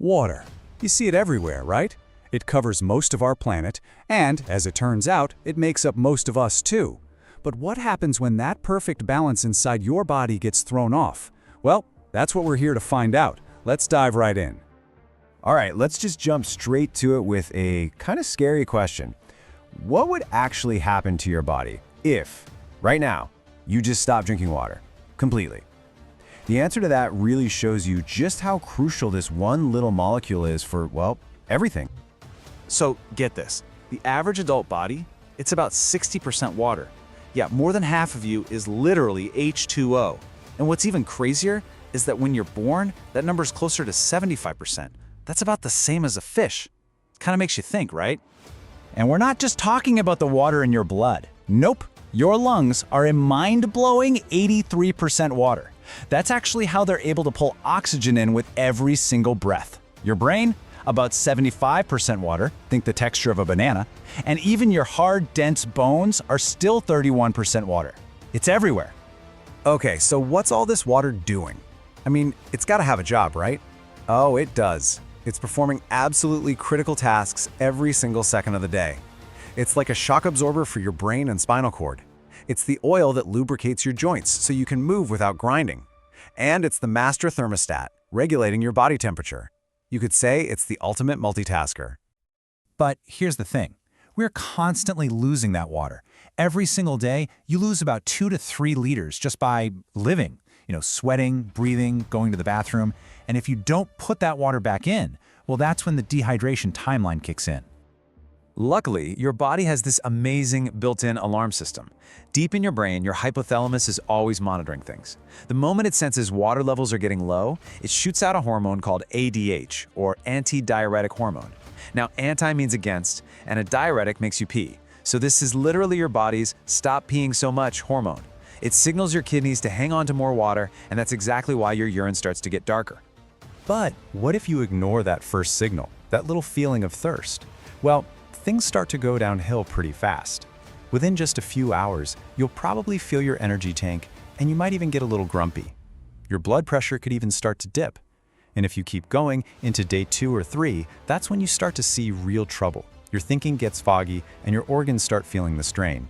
Water. You see it everywhere, right? It covers most of our planet, and, as it turns out, it makes up most of us too. But what happens when that perfect balance inside your body gets thrown off? Well, that's what we're here to find out. Let's dive right in. All right, let's just jump straight to it with a kind of scary question. What would actually happen to your body if, right now, you just stop drinking water completely? The answer to that really shows you just how crucial this one little molecule is for, well, everything. So get this, the average adult body, it's about 60% water. Yeah, more than half of you is literally H2O. And what's even crazier is that when you're born, that number's closer to 75%. That's about the same as a fish. Kind of makes you think, right? And we're not just talking about the water in your blood. Nope, your lungs are a mind-blowing 83% water. That's actually how they're able to pull oxygen in with every single breath. Your brain, about 75% water, think the texture of a banana, and even your hard, dense bones are still 31% water. It's everywhere. Okay, so what's all this water doing? I mean, it's got to have a job, right? Oh, it does. It's performing absolutely critical tasks every single second of the day. It's like a shock absorber for your brain and spinal cord. It's the oil that lubricates your joints so you can move without grinding. And it's the master thermostat, regulating your body temperature. You could say it's the ultimate multitasker. But here's the thing. We're constantly losing that water. Every single day, you lose about 2 to 3 liters just by living. Sweating, breathing, going to the bathroom. And if you don't put that water back in, well, that's when the dehydration timeline kicks in. Luckily, your body has this amazing built-in alarm system. Deep in your brain, your hypothalamus is always monitoring things. The moment it senses water levels are getting low, it shoots out a hormone called ADH, or anti-diuretic hormone. Now, anti means against, and a diuretic makes you pee. So this is literally your body's stop peeing so much hormone. It signals your kidneys to hang on to more water, and that's exactly why your urine starts to get darker. But what if you ignore that first signal, that little feeling of thirst? Well, things start to go downhill pretty fast. Within just a few hours, you'll probably feel your energy tank, and you might even get a little grumpy. Your blood pressure could even start to dip. And if you keep going into day 2 or 3, that's when you start to see real trouble. Your thinking gets foggy, and your organs start feeling the strain.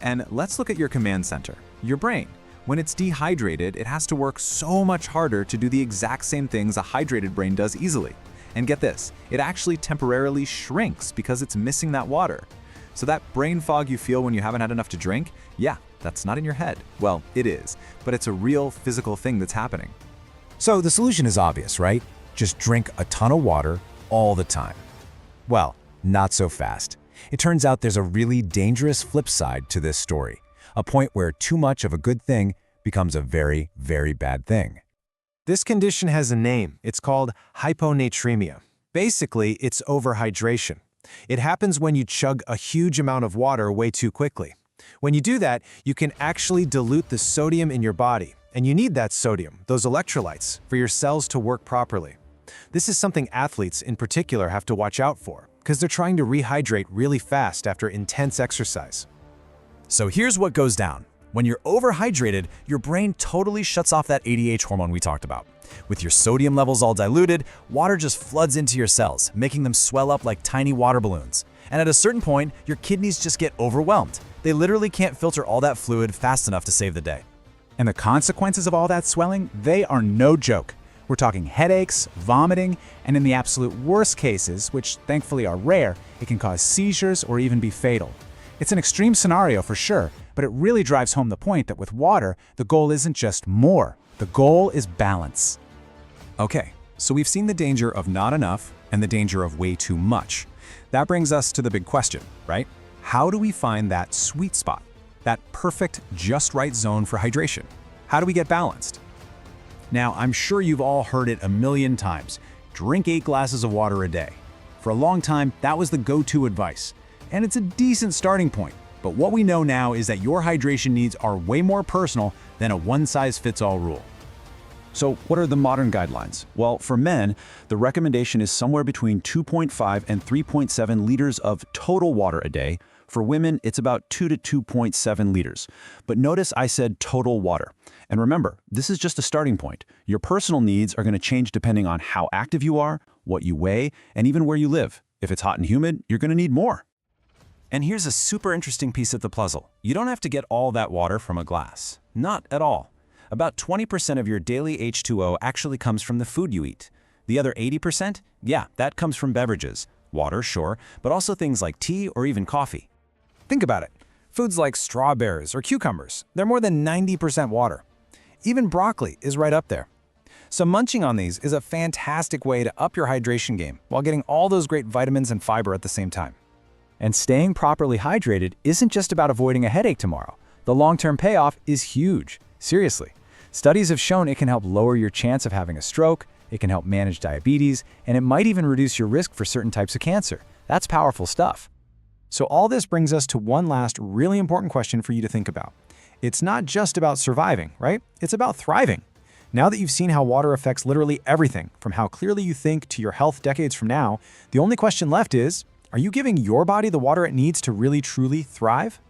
And let's look at your command center, your brain. When it's dehydrated, it has to work so much harder to do the exact same things a hydrated brain does easily. And get this, it actually temporarily shrinks because it's missing that water. So that brain fog you feel when you haven't had enough to drink, yeah, that's not in your head. Well, it is, but it's a real physical thing that's happening. So the solution is obvious, right? Just drink a ton of water all the time. Well, not so fast. It turns out there's a really dangerous flip side to this story, a point where too much of a good thing becomes a very, very bad thing. This condition has a name. It's called hyponatremia. Basically, it's overhydration. It happens when you chug a huge amount of water way too quickly. When you do that, you can actually dilute the sodium in your body, and you need that sodium, those electrolytes, for your cells to work properly. This is something athletes in particular have to watch out for, because they're trying to rehydrate really fast after intense exercise. So here's what goes down. When you're overhydrated, your brain totally shuts off that ADH hormone we talked about. With your sodium levels all diluted, water just floods into your cells, making them swell up like tiny water balloons. And at a certain point, your kidneys just get overwhelmed. They literally can't filter all that fluid fast enough to save the day. And the consequences of all that swelling, they are no joke. We're talking headaches, vomiting, and in the absolute worst cases, which thankfully are rare, it can cause seizures or even be fatal. It's an extreme scenario for sure, but it really drives home the point that with water, the goal isn't just more. The goal is balance. Okay, so we've seen the danger of not enough and the danger of way too much. That brings us to the big question, right? How do we find that sweet spot, that perfect, just right zone for hydration? How do we get balanced? Now, I'm sure you've all heard it a million times. Drink 8 glasses of water a day. For a long time, that was the go-to advice. And it's a decent starting point. But what we know now is that your hydration needs are way more personal than a one-size-fits-all rule. So what are the modern guidelines? Well, for men, the recommendation is somewhere between 2.5 and 3.7 liters of total water a day. For women, it's about 2 to 2.7 liters. But notice I said total water. And remember, this is just a starting point. Your personal needs are going to change depending on how active you are, what you weigh, and even where you live. If it's hot and humid, you're going to need more. And here's a super interesting piece of the puzzle. You don't have to get all that water from a glass. Not at all. About 20% of your daily H2O actually comes from the food you eat. The other 80%? Yeah, that comes from beverages. Water, sure, but also things like tea or even coffee. Think about it. Foods like strawberries or cucumbers, they're more than 90% water. Even broccoli is right up there. So munching on these is a fantastic way to up your hydration game while getting all those great vitamins and fiber at the same time. And staying properly hydrated isn't just about avoiding a headache tomorrow. The long-term payoff is huge. Seriously. Studies have shown it can help lower your chance of having a stroke, it can help manage diabetes, and it might even reduce your risk for certain types of cancer. That's powerful stuff. So all this brings us to one last really important question for you to think about. It's not just about surviving, right? It's about thriving. Now that you've seen how water affects literally everything, from how clearly you think to your health decades from now, the only question left is, are you giving your body the water it needs to really truly thrive?